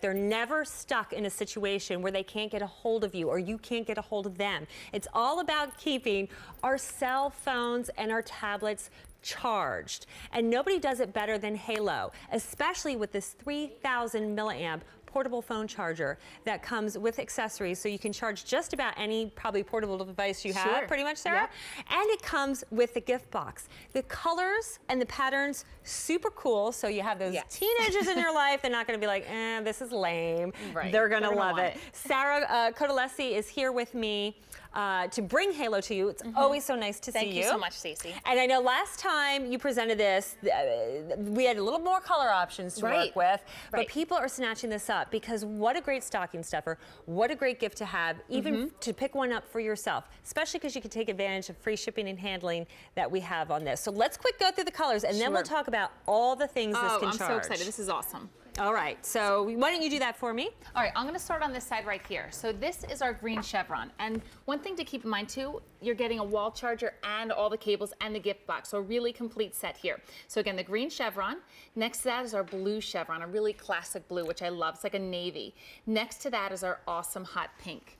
They're never stuck in a situation where they can't get a hold of you or you can't get a hold of them. It's all about keeping our cell phones and our tablets charged. And nobody does it better than Halo, especially with this 3,000 milliamp portable phone charger that comes with accessories, so you can charge just about any probably portable device you have, pretty much, Sarah. Yep. And it comes with the gift box. The colors and the patterns, super cool. So you have those teenagers in your life, they're not gonna be like, this is lame. Right. They're gonna love it. Sarah Codalesi is here with me to bring Halo to you. It's always so nice to see you. Thank you so much, Stacey. And I know last time you presented this, we had a little more color options to work with, but people are snatching this up because what a great stocking stuffer, what a great gift to have, even to pick one up for yourself, especially because you can take advantage of free shipping and handling that we have on this. So let's quick go through the colors and then we'll talk about all the things this can charge. I'm so excited, this is awesome. All right, so why don't you do that for me? All right, I'm gonna start on this side right here. So this is our green chevron. And one thing to keep in mind too, you're getting a wall charger and all the cables and the gift box. So a really complete set here. So again, the green chevron. Next to that is our blue chevron, a really classic blue, which I love. It's like a navy. Next to that is our awesome hot pink.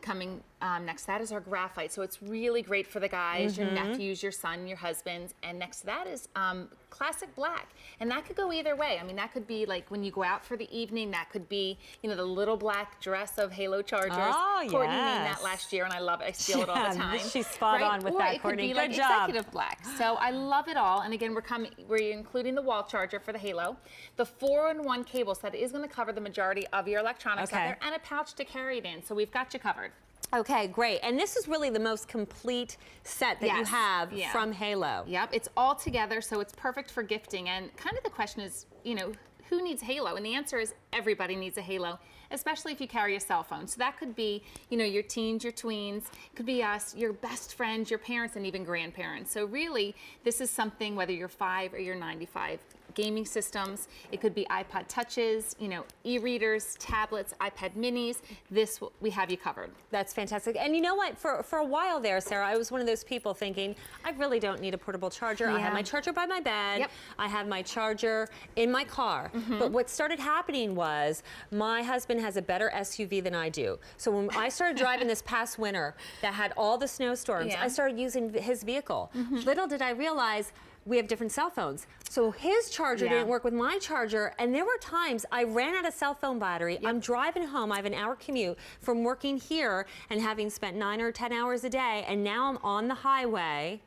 Coming next to that is our graphite. So it's really great for the guys, your nephews, your son, your husbands. And next to that is classic black. And that could go either way. I mean, that could be like when you go out for the evening, that could be, you know, the little black dress of Halo chargers. Oh, Courtney named that last year and I love it. I steal it all the time. She's spot on with that, Courtney. Good job. Executive black. So I love it all. And again, we're including the wall charger for the Halo, the 4-in-1 cable, so that is going to cover the majority of your electronics out there, and a pouch to carry it in. So we've got you covered. Okay, great. And this is really the most complete set that you have from Halo. Yep, it's all together, so it's perfect for gifting. And kind of the question is, you know, who needs Halo? And the answer is everybody needs a Halo, especially if you carry a cell phone. So that could be, you know, your teens, your tweens, could be us, your best friends, your parents, and even grandparents. So really, this is something, whether you're 5 or you're 95, gaming systems, it could be iPod touches, you know, e-readers, tablets, iPad minis, we have you covered. That's fantastic. And you know what, for a while there, Sarah, I was one of those people thinking, I really don't need a portable charger. I have my charger by my bed. I have my charger in my car. But what started happening was my husband has a better SUV than I do. So when I started driving this past winter that had all the snowstorms, I started using his vehicle. Little did I realize we have different cell phones. So his charger didn't work with my charger, and there were times I ran out of cell phone battery. I'm driving home, I have an hour commute from working here and having spent 9 or 10 hours a day, and now I'm on the highway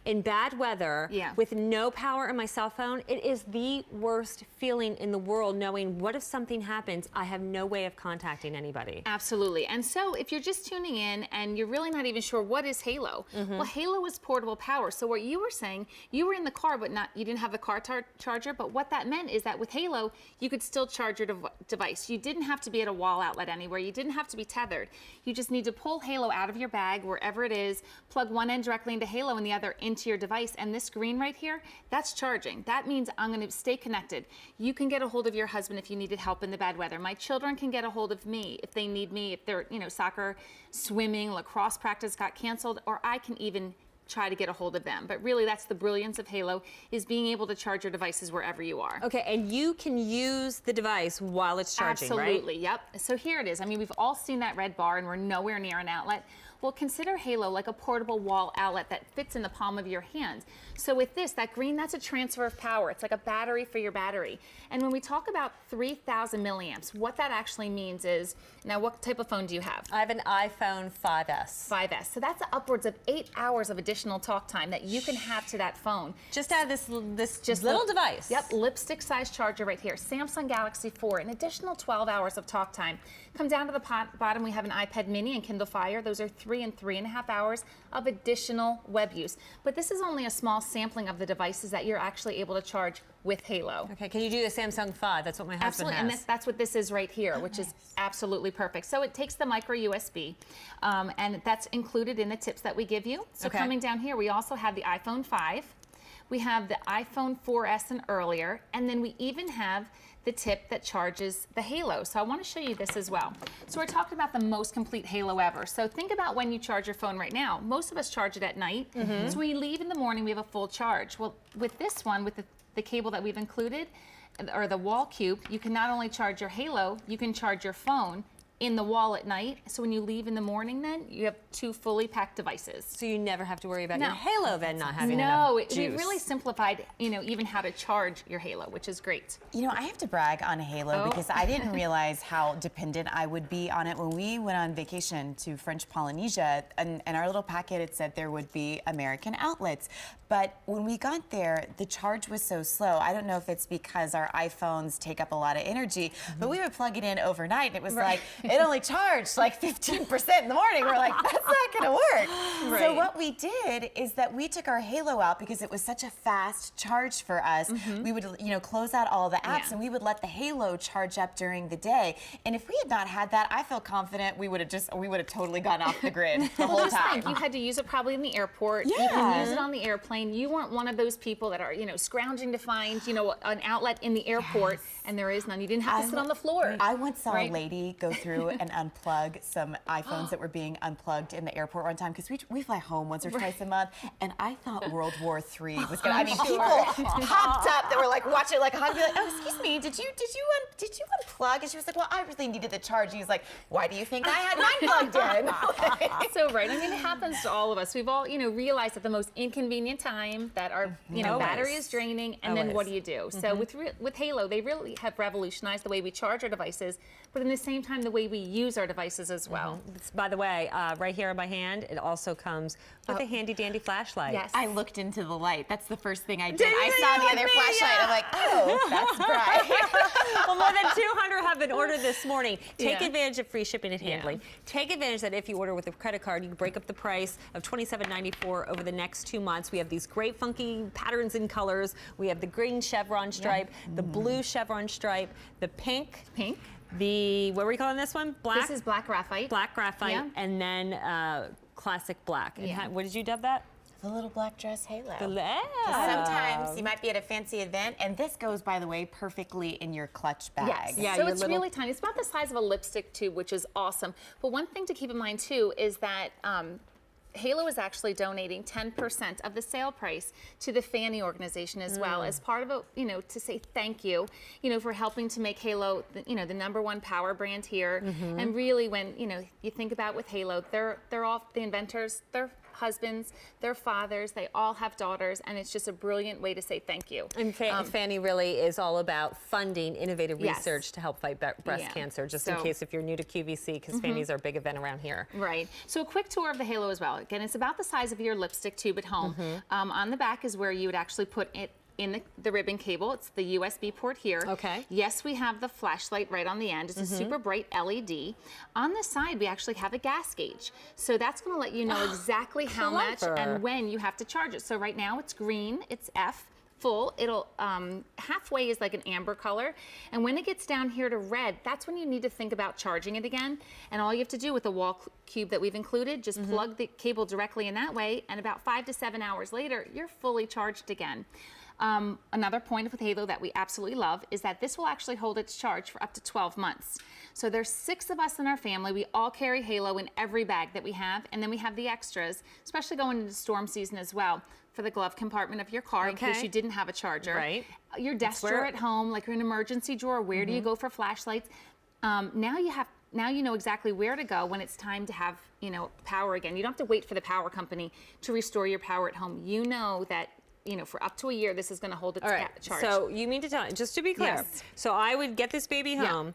in bad weather with no power in my cell phone. It is the worst feeling in the world knowing what if something happens, I have no way of contacting anybody. Absolutely. And so if you're just tuning in and you're really not even sure what is Halo, well, Halo is portable power. So what you were saying, you were in the car, but you didn't have the car charger, but what that meant is that with Halo, you could still charge your device. You didn't have to be at a wall outlet anywhere. You didn't have to be tethered. You just need to pull Halo out of your bag, wherever it is, plug one end directly into Halo and the other into your device, and this screen right here, that's charging. That means I'm going to stay connected. You can get a hold of your husband if you needed help in the bad weather. My children can get a hold of me if they need me, if their, you know, soccer, swimming, lacrosse practice got canceled, or I can even try to get a hold of them. But really, that's the brilliance of Halo, is being able to charge your devices wherever you are. Okay, and you can use the device while it's charging, right? Absolutely, yep. So here it is. I mean, we've all seen that red bar and we're nowhere near an outlet. Well, consider Halo like a portable wall outlet that fits in the palm of your hand. So with this, that green, that's a transfer of power. It's like a battery for your battery. And when we talk about 3,000 milliamps, what that actually means is, now what type of phone do you have? I have an iPhone 5S. 5S. So that's upwards of 8 hours of additional talk time that you can have to that phone. Just out of this just little device. Yep, lipstick size charger right here. Samsung Galaxy 4, an additional 12 hours of talk time. Come down to the bottom, we have an iPad mini and Kindle Fire. Those are 3 and 3.5 hours of additional web use. But this is only a small sampling of the devices that you're actually able to charge with Halo. Okay, can you do the Samsung 5? That's what my husband has. And that's what this is right here, which is absolutely perfect. So it takes the micro USB, and that's included in the tips that we give you. So coming down here, we also have the iPhone 5. We have the iPhone 4S and earlier, and then we even have the tip that charges the Halo. So I want to show you this as well. So we're talking about the most complete Halo ever. So think about when you charge your phone right now. Most of us charge it at night. So when you leave in the morning, we have a full charge. Well, with this one, with the cable that we've included, or the wall cube, you can not only charge your Halo, you can charge your phone in the wall at night. So when you leave in the morning, then you have 2 fully packed devices. So you never have to worry about your Halo then not having enough No, juice. we really simplified, even how to charge your Halo, which is great. I have to brag on Halo because I didn't realize how dependent I would be on it. When we went on vacation to French Polynesia, and our little packet, it said there would be American outlets. But when we got there, the charge was so slow. I don't know if it's because our iPhones take up a lot of energy, but we would plug it in overnight, and it was like, it only charged like 15% in the morning. We're like, that's not gonna work. Right. So what we did is that we took our Halo out because it was such a fast charge for us. We would, close out all the apps, and we would let the Halo charge up during the day. And if we had not had that, I feel confident we would have totally gone off the grid the whole time. You had to use it probably in the airport. You can use it on the airplane. You weren't one of those people that are, scrounging to find, an outlet in the airport, and there is none. You didn't have to sit on the floor. I once saw a lady go through and unplug some iPhones that were being unplugged in the airport one time, because we fly home once or twice a month, and I thought World War III was gonna. I mean, people popped up that were like watching it like a hug, be like, "Oh, excuse me, did you unplug?" And she was like, "Well, I really needed the charge." And he was like, "Why do you think I had mine plugged in?" So right, I mean, it happens to all of us. We've all, realized at the most inconvenient time that our, battery is draining, and then what do you do? So with Halo, they really have revolutionized the way we charge our devices, but in the same time, the way we use our devices as well. By the way, right here in my hand, it also comes with a handy dandy flashlight. Yes. I looked into the light. That's the first thing I did. I saw the other flashlight. I'm like, oh, that's bright. Well, more than 200 have been ordered this morning. Take Yeah. advantage of free shipping and handling. Take advantage that if you order with a credit card, you can break up the price of $27.94 over the next 2 months. We have these great funky patterns and colors. We have the green chevron stripe, the blue chevron stripe, the pink. The, what were we calling this one? Black? This is black graphite. Black graphite, and then classic black. And what did you dub that? The little black dress Halo. Yeah. Sometimes you might be at a fancy event, and this goes, by the way, perfectly in your clutch bag. Yes. Yeah, So your it's little- really tiny. It's about the size of a lipstick tube, which is awesome. But one thing to keep in mind too is that Halo is actually donating 10% of the sale price to the Fanny organization as well, as part of a, to say thank you, for helping to make Halo, the #1 power brand here. And really, when you think about with Halo, they're all the inventors, they're husbands, their fathers, they all have daughters, and it's just a brilliant way to say thank you. And Fanny really is all about funding innovative research to help fight breast cancer, just in case if you're new to QVC, because Fanny's our big event around here. Right. So a quick tour of the Halo as well. Again, it's about the size of your lipstick tube at home. On the back is where you would actually put it in the ribbon cable. It's the USB port here. Okay. Yes, we have the flashlight right on the end. It's a super bright LED. On the side, we actually have a gas gauge. So that's going to let you know exactly how much and when you have to charge it. So right now it's green, it's F. Full, it'll halfway is like an amber color, and when it gets down here to red, that's when you need to think about charging it again. And all you have to do with the wall cube that we've included, just plug the cable directly in that way, and about 5 to 7 hours later, you're fully charged again. Another point with Halo that we absolutely love is that this will actually hold its charge for up to 12 months. So there's 6 of us in our family. We all carry Halo in every bag that we have, and then we have the extras, especially going into storm season as well, for the glove compartment of your car in case you didn't have a charger. Right. Your desk drawer at home, like an emergency drawer, where do you go for flashlights? Now you know exactly where to go when it's time to have, power again. You don't have to wait for the power company to restore your power at home. You know that for up to a year, this is going to hold its charge. So you mean to tell, just to be clear, so I would get this baby home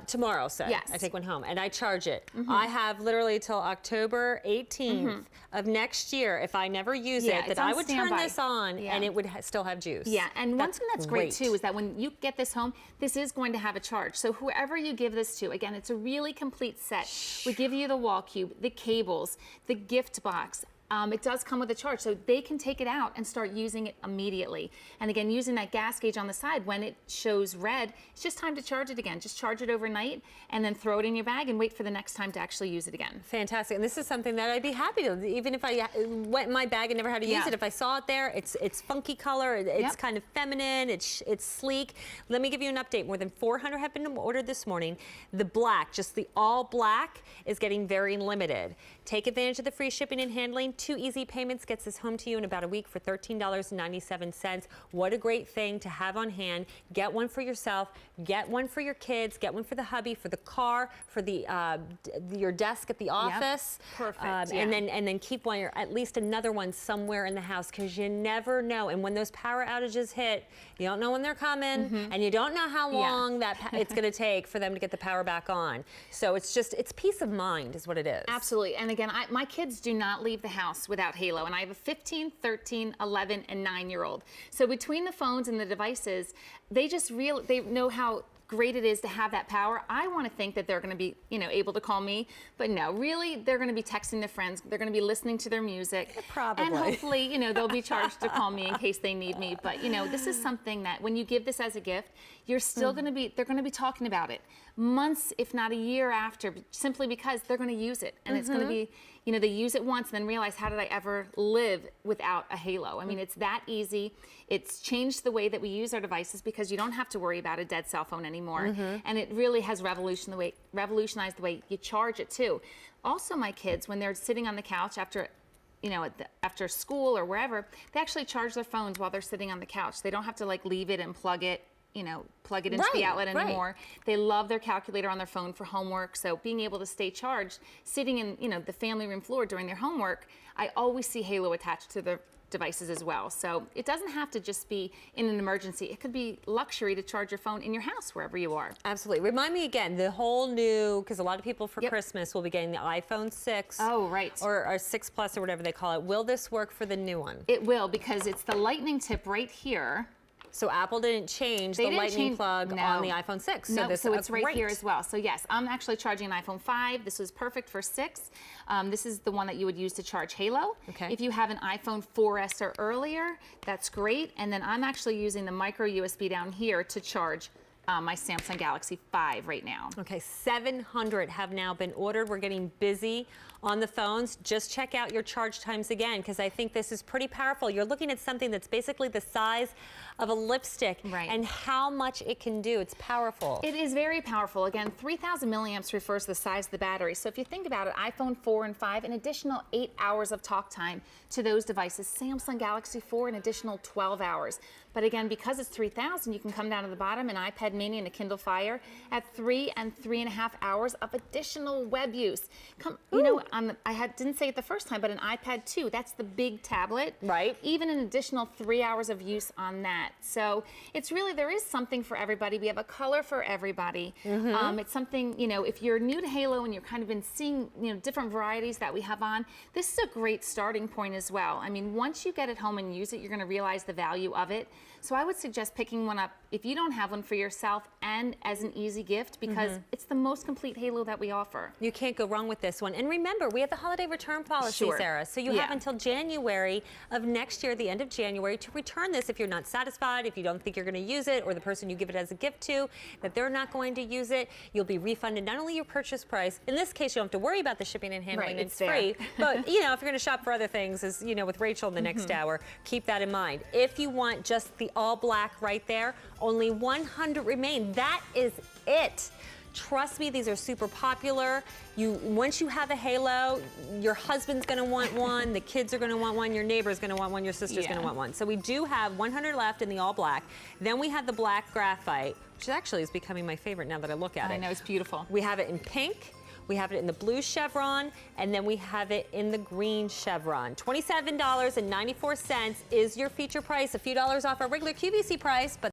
tomorrow, say. Yes. I take one home and I charge it. I have literally till October 18th of next year, if I never use it, that I would turn this on and it would still have juice. Yeah, and one thing that's great too is that when you get this home, this is going to have a charge. So whoever you give this to, again, it's a really complete set. We give you the wall cube, the cables, the gift box. It does come with a charge, so they can take it out and start using it immediately. And again, using that gas gauge on the side, when it shows red, it's just time to charge it again. Just charge it overnight and then throw it in your bag and wait for the next time to actually use it again. Fantastic. And this is something that I'd be happy to, even if I went in my bag and never had to use it, if I saw it there, it's funky color, it's kind of feminine, it's sleek. Let me give you an update. More than 400 have been ordered this morning. The black, just the all black, is getting very limited. Take advantage of the free shipping and handling. 2 easy payments gets this home to you in about a week for $13.97. What a great thing to have on hand. Get one for yourself, get one for your kids, get one for the hubby, for the car, for the your desk at the office. Perfect. And then keep one, or at least another one somewhere in the house, because you never know. And when those power outages hit, you don't know when they're coming, and you don't know how long it's going to take for them to get the power back on. So it's peace of mind is what it is. Absolutely. And again, my kids do not leave the house without Halo, and I have a 15, 13, 11, and 9-year-old. So between the phones and the devices, they know how great it is to have that power. I want to think that they're going to be, able to call me, but no, really, they're going to be texting their friends. They're going to be listening to their music. Probably. And hopefully, they'll be charged to call me in case they need me. But, this is something that when you give this as a gift, you're still going to be, they're going to be talking about it months, if not a year after, simply because they're going to use it. And it's going to be, they use it once and then realize, how did I ever live without a Halo? I mean, it's that easy. It's changed the way that we use our devices, because you don't have to worry about a dead cell phone anymore. And it really has revolutionized the way you charge it too. Also, my kids, when they're sitting on the couch after after school or wherever, they actually charge their phones while they're sitting on the couch. They don't have to leave it and plug it into the outlet anymore. They love their calculator on their phone for homework. So being able to stay charged, sitting in the family room floor during their homework, I always see Halo attached to the devices as well. So it doesn't have to just be in an emergency. It could be luxury to charge your phone in your house wherever you are. Absolutely. Remind me again, the whole new, because a lot of people for Christmas will be getting the iPhone 6. Oh, right. Or 6 Plus or whatever they call it. Will this work for the new one? It will, because it's the lightning tip right here. So Apple didn't change the lightning plug on the iPhone 6. So so it's right here as well. So yes, I'm actually charging an iPhone 5. This was perfect for 6. This is the one that you would use to charge Halo. Okay. If you have an iPhone 4S or earlier, that's great. And then I'm actually using the micro USB down here to charge my Samsung Galaxy 5 right now. Okay, 700 have now been ordered. We're getting busy on the phones. Just check out your charge times again, because I think this is pretty powerful. You're looking at something that's basically the size of a lipstick, and how much it can do. It's powerful. It is very powerful. Again, 3,000 milliamps refers to the size of the battery. So if you think about it, iPhone 4 and 5, an additional 8 hours of talk time to those devices. Samsung Galaxy 4, an additional 12 hours. But again, because it's 3,000, you can come down to the bottom, an iPad mini and a Kindle Fire at 3 and 3.5 hours of additional web use. Didn't say it the first time, but an iPad 2, that's the big tablet. Right. Even an additional 3 hours of use on that. So it's really, there is something for everybody. We have a color for everybody. It's something, if you're new to Halo and you're kind of been seeing, different varieties that we have on, this is a great starting point as well. I mean, once you get it home and use it, you're going to realize the value of it. So I would suggest picking one up if you don't have one for yourself, and as an easy gift, because it's the most complete Halo that we offer. You can't go wrong with this one. And remember, we have the holiday return policy, Sarah. So you have until January of next year, the end of January, to return this if you're not satisfied, if you don't think you're going to use it, or the person you give it as a gift to, that they're not going to use it. You'll be refunded not only your purchase price. In this case, you don't have to worry about the shipping and handling. It's free. But, if you're going to shop for other things, as with Rachel in the next hour, keep that in mind. If you want just the all black right there, only 100 remain. That is it. Trust me, these are super popular. Once you have a Halo, your husband's going to want one, the kids are going to want one, your neighbor's going to want one, your sister's going to want one. So we do have 100 left in the all black. Then we have the black graphite, which actually is becoming my favorite now that I look at it. I know, it's beautiful. We have it in pink. We have it in the blue chevron, and then we have it in the green chevron. $27.94 is your feature price, a few dollars off our regular QVC price, but